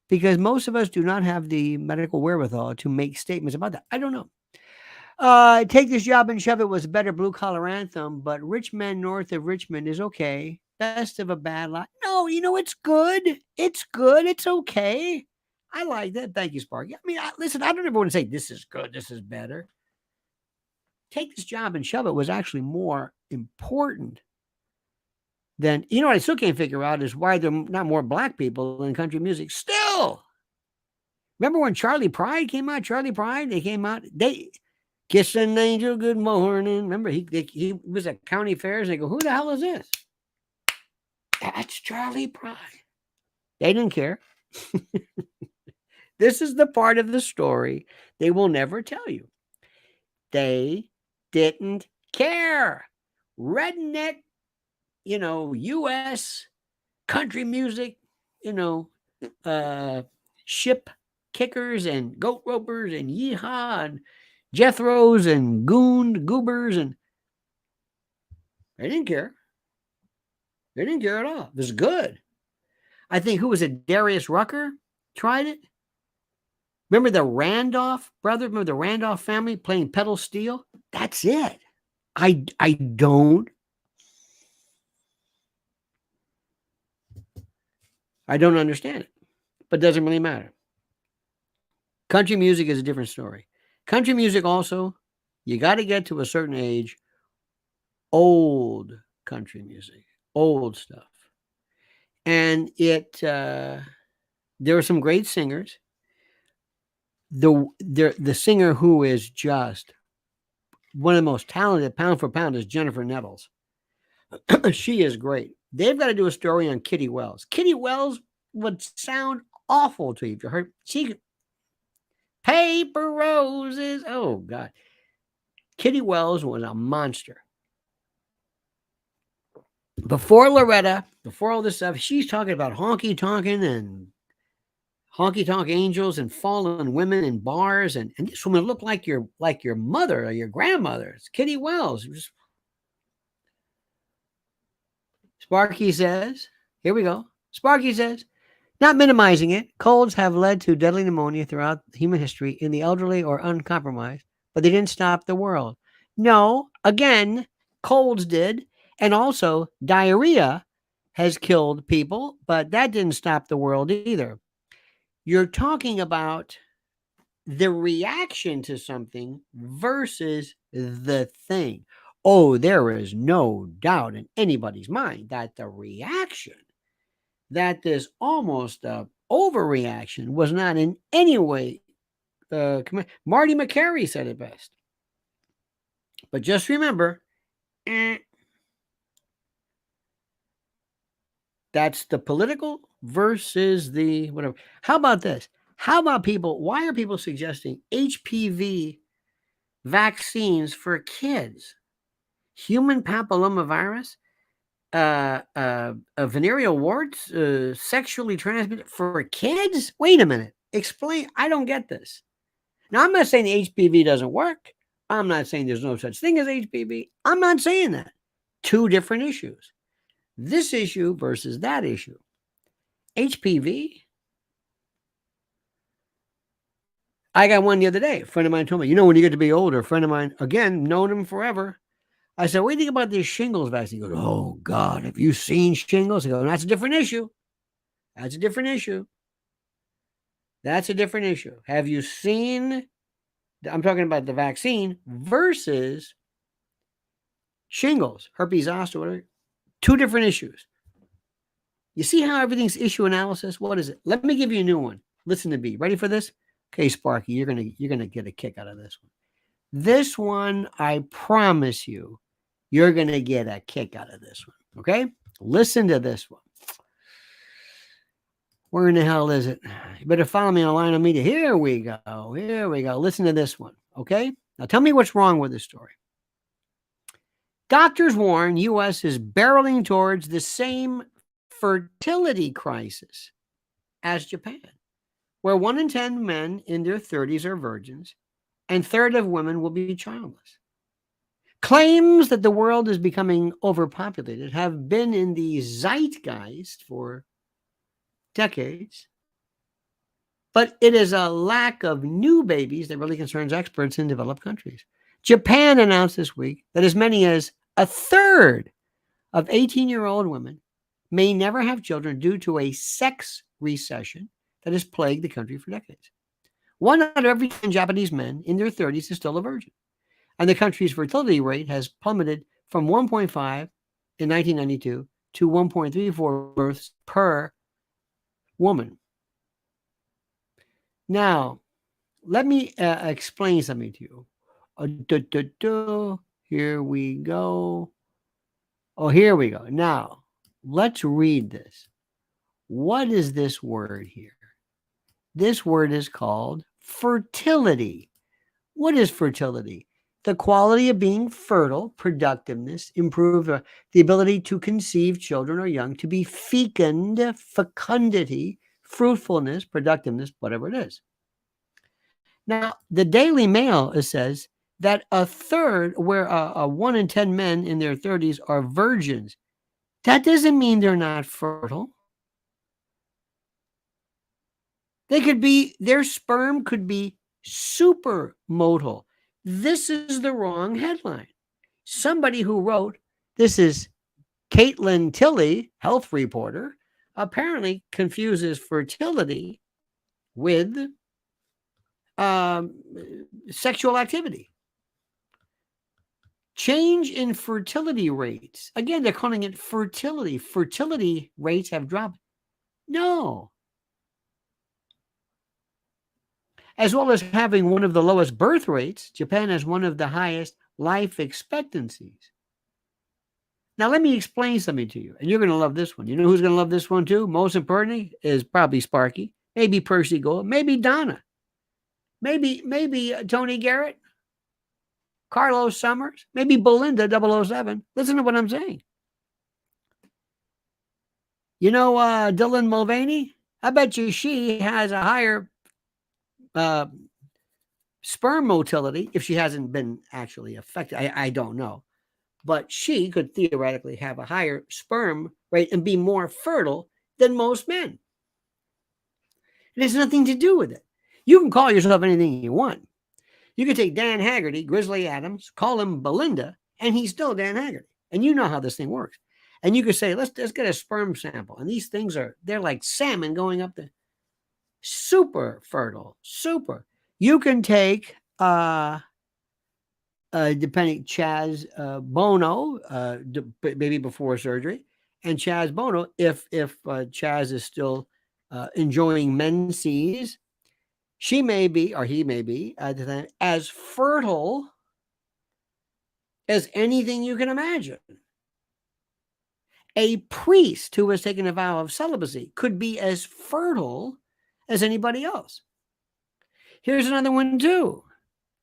because most of us do not have the medical wherewithal to make statements about that. I don't know. Take This Job and Shove It was a better blue collar anthem, but Rich Men North of Richmond is okay. Best of a bad lot. No, it's good. It's good. It's okay. I like that. Thank you, Sparky. Listen, I don't ever want to say this is good, this is better. Take This Job and Shove It was actually more important than, what I still can't figure out is why there are not more black people in country music still. Remember when Charlie Pride came out? They came out. Kiss an Angel, Good Morning. Remember, he was at county fairs, and they go, who the hell is this? That's Charlie Pride. They didn't care. This is the part of the story they will never tell you. They didn't care. Redneck, U.S. country music, ship kickers and goat ropers and yeehaw and Jethros and goobers, and they didn't care. They didn't care at all. It was good. I think, who was it? Darius Rucker tried it. Remember the Randolph brother? Remember the Randolph family playing pedal steel? That's it. I don't understand it, but it doesn't really matter. Country music is a different story. Country music also, you got to get to a certain age. Old country music, old stuff. And there are some great singers. The singer who is just one of the most talented pound for pound is Jennifer Nettles. She is great. They've got to do a story on Kitty Wells. Kitty Wells would sound awful to you if you heard. She paper roses. Oh God, Kitty Wells was a monster. Before Loretta, before all this stuff, she's talking about honky tonking and honky tonk angels and fallen women in bars, and this woman looked like your mother or your grandmother. It's Kitty Wells. Sparky says, here we go. Sparky says, not minimizing it, colds have led to deadly pneumonia throughout human history in the elderly or uncompromised, but they didn't stop the world. No, again, colds did. And also diarrhea has killed people, but that didn't stop the world either. You're talking about the reaction to something versus the thing. Oh, there is no doubt in anybody's mind that the reaction, that this almost overreaction was not in any way. Marty McCarthy said it best. But just remember, that's the political versus the whatever. How about this? How about people? Why are people suggesting HPV vaccines for kids? Human papillomavirus, venereal warts, sexually transmitted for kids? Wait a minute. Explain. I don't get this. Now, I'm not saying HPV doesn't work. I'm not saying there's no such thing as HPV. I'm not saying that. Two different issues. This issue versus that issue. HPV. I got one the other day. A friend of mine told me, when you get to be older, a friend of mine, again, known him forever. I said, what do you think about this shingles vaccine? He goes, oh, God, have you seen shingles? He goes, that's a different issue. That's a different issue. That's a different issue. Have you seen, I'm talking about the vaccine versus shingles, herpes zoster, whatever. Two different issues. You see how everything's issue analysis? What is it? Let me give you a new one. Listen to me. Ready for this? Okay, Sparky, you're gonna get a kick out of this one. This one, I promise you're gonna get a kick out of this one. Okay? Listen to this one. Where in the hell is it? You better follow me on Lionel Media. Here we go. Here we go. Listen to this one. Okay? Now tell me what's wrong with this story. Doctors warn U.S. is barreling towards the same fertility crisis as Japan, where 1 in 10 men in their 30s are virgins, and a third of women will be childless. Claims that the world is becoming overpopulated have been in the zeitgeist for decades, but it is a lack of new babies that really concerns experts in developed countries. Japan announced this week that as many as a third of 18-year-old women may never have children due to a sex recession that has plagued the country for decades. 1 out of every 10 Japanese men in their 30s is still a virgin. And the country's fertility rate has plummeted from 1.5 in 1992 to 1.34 births per woman. Now, let me explain something to you. Here we go. Oh, here we go. Now, let's read this. What is this word here? This word is called fertility. What is fertility? The quality of being fertile, productiveness, improve the ability to conceive children or young, to be fecund, fecundity, fruitfulness, productiveness, whatever it is. Now, the Daily Mail says that a third, where 1 in 10 men in their 30s are virgins. That doesn't mean they're not fertile. They could be, their sperm could be supermotile. This is the wrong headline. Somebody who wrote, this is Caitlin Tilley, health reporter, apparently confuses fertility with sexual activity. Change in fertility rates. Again, they're calling it fertility. Fertility rates have dropped. No. As well as having one of the lowest birth rates, Japan has one of the highest life expectancies. Now, let me explain something to you, and you're going to love this one. You know who's going to love this one too? Most importantly is probably Sparky, maybe Percy Gold, maybe Donna, maybe Tony Garrett, Carlos Summers, maybe Belinda 007. Listen to what I'm saying. You know Dylan Mulvaney? I bet you she has a higher sperm motility if she hasn't been actually affected. I don't know. But she could theoretically have a higher sperm rate and be more fertile than most men. It has nothing to do with it. You can call yourself anything you want. You can take Dan Haggerty, Grizzly Adams, call him Belinda, and he's still Dan Haggerty. And you know how this thing works. And you could say, let's get a sperm sample. And these things they're like salmon going up the super fertile, super. You can take depending Chaz Bono, maybe before surgery, and Chaz Bono, if Chaz is still enjoying menses, she may be, or he may be, at the time, as fertile as anything you can imagine. A priest who has taken a vow of celibacy could be as fertile as anybody else. Here's another one too.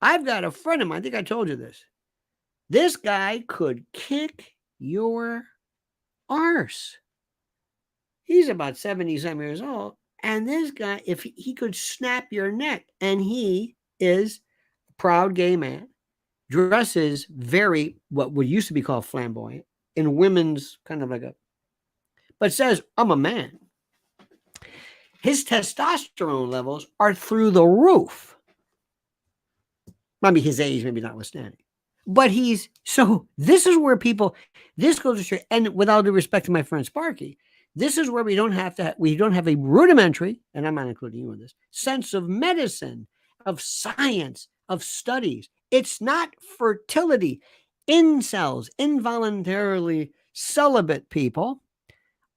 I've got a friend of mine, I think I told you this. This guy could kick your arse. He's about 70-some years old. And this guy, if he could snap your neck, and he is a proud gay man, dresses very, what would used to be called flamboyant, in women's kind of but says, I'm a man. His testosterone levels are through the roof. Maybe his age, maybe notwithstanding. But so this is where this goes to show, and with all due respect to my friend Sparky, this is where we don't have a rudimentary, and I'm not including you in this, sense of medicine, of science, of studies. It's not fertility. Incels, involuntarily celibate people,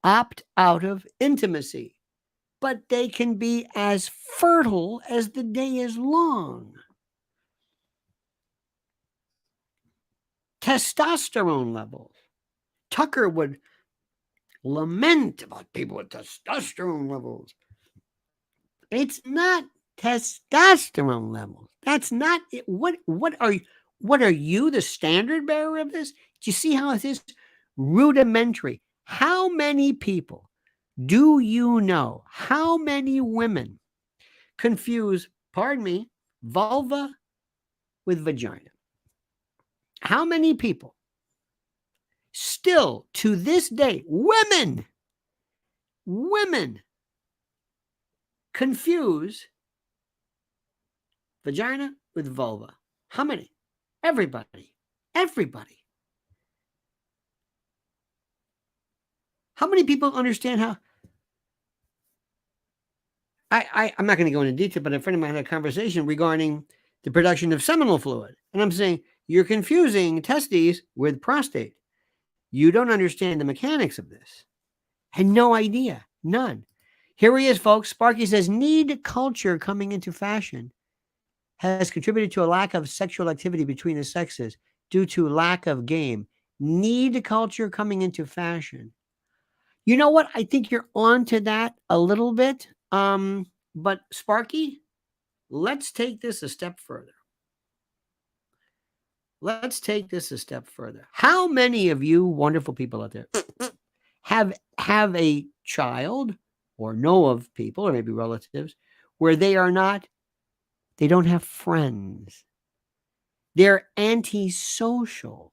opt out of intimacy, but they can be as fertile as the day is long. Testosterone levels. Tucker would lament about people with testosterone levels. It's not testosterone levels. That's not it. What are you, the standard bearer of this? Do you see how it is rudimentary? How many people do you know? How many women confuse, pardon me, vulva with vagina? How many people still to this day, women confuse vagina with vulva? How many? Everybody. How many people understand how? I'm not going to go into detail, but a friend of mine had a conversation regarding the production of seminal fluid. And I'm saying, you're confusing testes with prostate. You don't understand the mechanics of this. Had no idea. None. Here he is, folks. Sparky says, need culture coming into fashion has contributed to a lack of sexual activity between the sexes due to lack of game. Need culture coming into fashion. You know what? I think you're on to that a little bit. But Sparky, let's take this a step further. How many of you wonderful people out there have a child or know of people or maybe relatives where they are not They don't have friends. They're antisocial.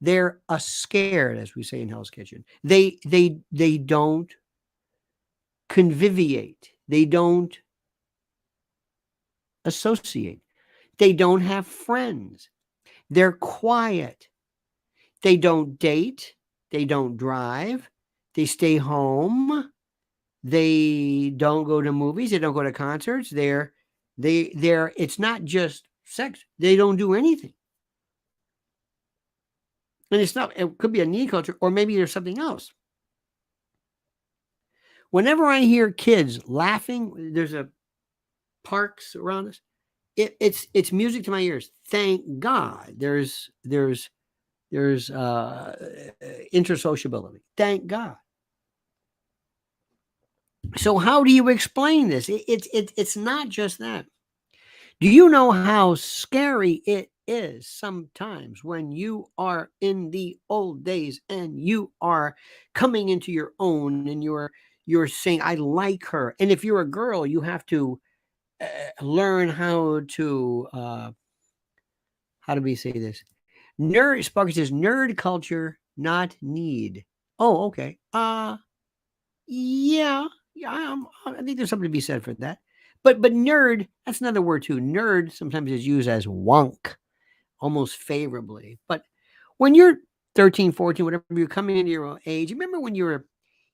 They're scared, as we say in Hell's Kitchen. They don't conviviate. They don't associate. They don't have friends. They're quiet. They don't date. They don't drive. They stay home. They don't go to movies. They don't go to concerts. It's not just sex. They don't do anything. And it could be a need culture, or maybe there's something else. Whenever I hear kids laughing, there's parks around us. It's music to my ears. Thank God there's intersociability. Thank God. So how do you explain this? It's not just that. Do you know how scary it is sometimes when you are in the old days and you are coming into your own and you're saying, I like her. And if you're a girl, you have to learn how do we say this? Sparky says nerd culture, not need. Oh, okay. Yeah, I think there's something to be said for that. But nerd, that's another word too. Nerd sometimes is used as wonk, almost favorably. But when you're 13, 14, whatever, you're coming into your own age. Remember when you're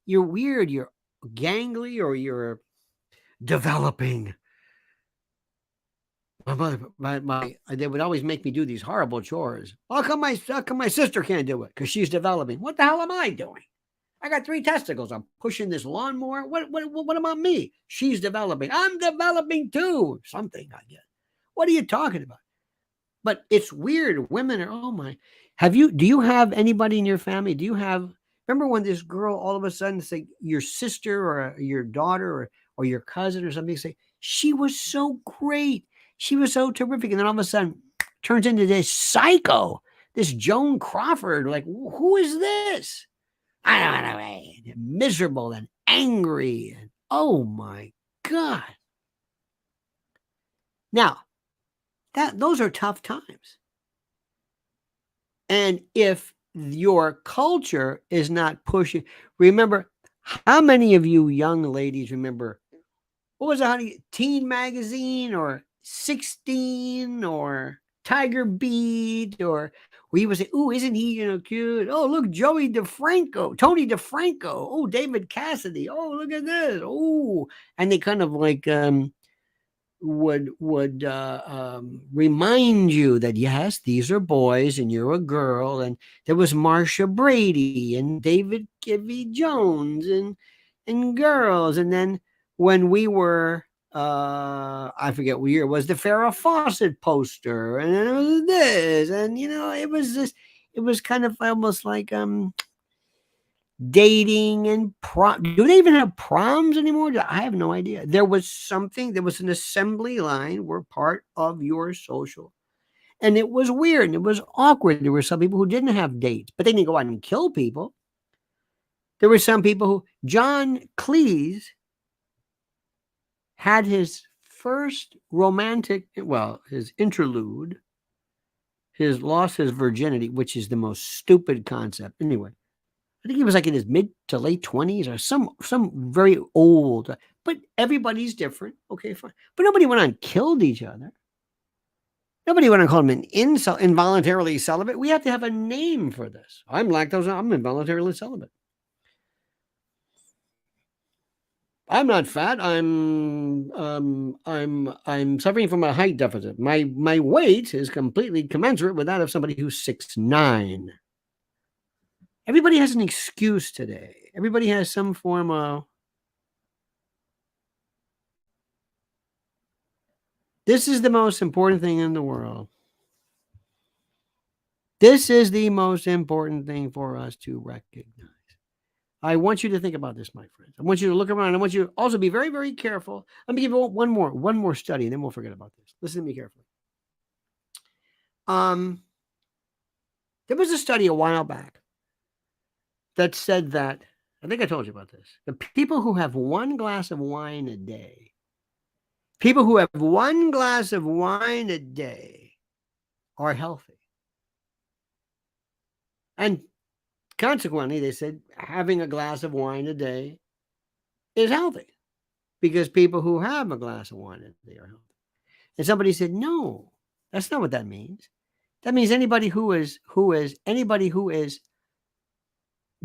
weird, you're gangly, or you're developing. My mother, they would always make me do these horrible chores. How come my sister can't do it? Because she's developing. What the hell am I doing? I got 3 testicles. I'm pushing this lawnmower. What about me? She's developing. I'm developing too. Something, I guess. What are you talking about? But it's weird. Women are, oh my. Do you have anybody in your family? Remember when this girl all of a sudden say your sister or your daughter or your cousin or something say, she was so great. She was so terrific. And then all of a sudden turns into this psycho, this Joan Crawford. Like, who is this? I don't know, miserable and angry. And oh my God. Now, those are tough times. And if your culture is not pushing, remember, how many of you young ladies remember, what was it, Teen Magazine or 16 or Tiger Beat, or we would say, "Ooh, isn't he, cute? Oh, look, Tony DeFranco. Oh, David Cassidy. Oh, look at this. Oh," and they kind of like would remind you that yes, these are boys and you're a girl. And there was Marsha Brady and David Givey Jones and girls. And then when we were I forget what year it was, the Farrah Fawcett poster, and then it was this, and it was this. It was kind of almost like dating and prom. Do they even have proms anymore? I have no idea. There was an assembly line were part of your social. And it was weird and it was awkward. There were some people who didn't have dates, but they didn't go out and kill people. There were some people who, John Cleese had his first his interlude, lost his virginity, which is the most stupid concept. Anyway, I think he was like in his mid to late 20s or some very old, but everybody's different. Okay, fine. But nobody went on and killed each other. Nobody went on and called him an involuntarily celibate. We have to have a name for this. I'm involuntarily celibate. I'm not fat. I'm suffering from a height deficit. My weight is completely commensurate with that of somebody who's 6'9". Everybody has an excuse today. Everybody has some form of. This is the most important thing in the world. This is the most important thing for us to recognize. I want you to think about this, my friends. I want you to look around. I want you to also be very, very careful. Let me give you one more study, and then we'll forget about this. Listen to me carefully. There was a study a while back that said that, I think I told you about this, the people who have 1 glass of wine a day People who have 1 glass of wine a day are healthy. And consequently, they said having a glass of wine a day is healthy because people who have a glass of wine a day are healthy. And somebody said, no, that's not what that means. That means anybody who is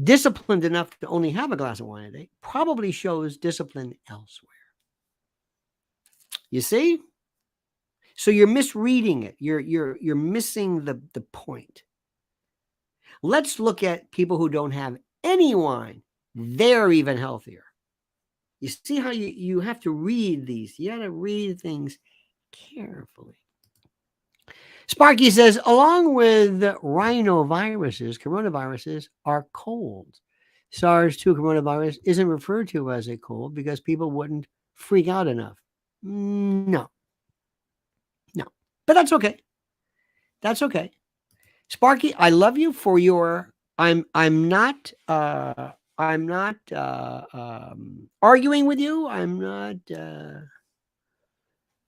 disciplined enough to only have a glass of wine a day probably shows discipline elsewhere. You see? So you're misreading it. You're missing the point. Let's look at people who don't have any wine. They're even healthier. You see how you have to read these. You got to read things carefully. Sparky says, along with coronaviruses are colds. SARS-2 coronavirus isn't referred to as a cold because people wouldn't freak out enough. No. But that's okay. That's okay. Sparky, I love you for your. I'm not arguing with you. I'm not.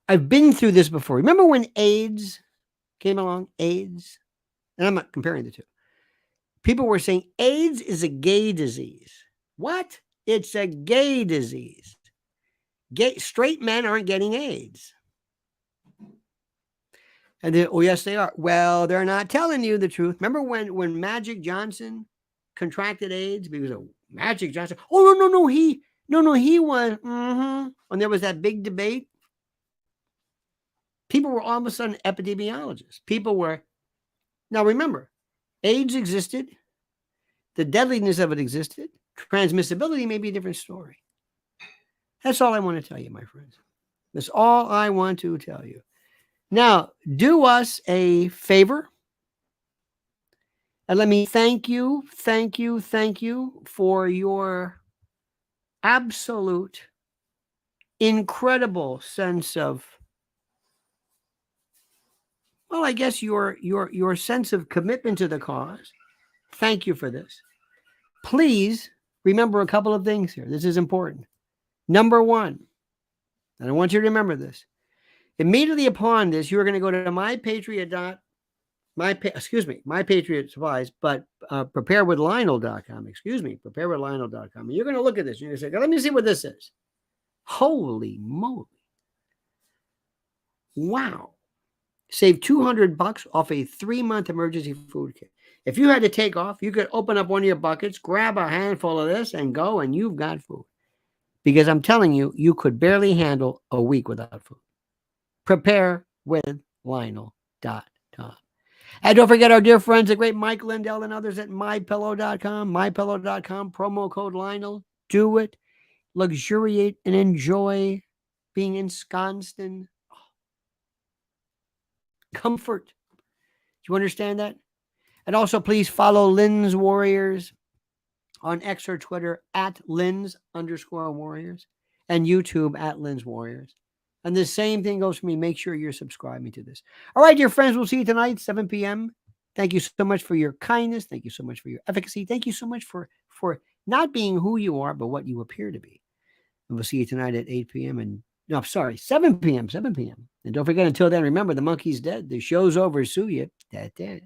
I've been through this before. Remember when AIDS came along? AIDS, and I'm not comparing the two. People were saying AIDS is a gay disease. What? It's a gay disease. Straight men aren't getting AIDS. And then, oh, yes, they are. Well, they're not telling you the truth. Remember when Magic Johnson contracted AIDS? Because Magic Johnson. Oh, no, he was. And there was that big debate. People were all of a sudden epidemiologists. People were. Now, remember, AIDS existed. The deadliness of it existed. Transmissibility may be a different story. That's all I want to tell you, my friends. That's all I want to tell you. Now, do us a favor. And let me thank you for your absolute, incredible sense of, well, I guess your sense of commitment to the cause. Thank you for this. Please remember a couple of things here. This is important. Number one, and I want you to remember this. Immediately upon this, you are going to go to my Patriot Supplies, but preparewithlionel.com. Preparewithlionel.com. And you're going to look at this and you're going to say, let me see what this is. Holy moly. Wow. Save $200 off a 3-month emergency food kit. If you had to take off, you could open up one of your buckets, grab a handful of this and go, and you've got food. Because I'm telling you, you could barely handle a week without food. Preparewithlionel.com. And don't forget our dear friends, the great Mike Lindell and others at mypillow.com. Mypillow.com, promo code Lionel. Do it. Luxuriate and enjoy being ensconced in comfort. Do you understand that? And also, please follow Lynn's Warriors on X or Twitter at Lynn's_Warriors and YouTube at Lynn's Warriors. And the same thing goes for me. Make sure you're subscribing to this. All right, dear friends, we'll see you tonight, 7 p.m. Thank you so much for your kindness. Thank you so much for your efficacy. Thank you so much for not being who you are, but what you appear to be. And we'll see you tonight at 8 p.m. 7 p.m. And don't forget, until then, remember, the monkey's dead. The show's over. Sue you. That's it.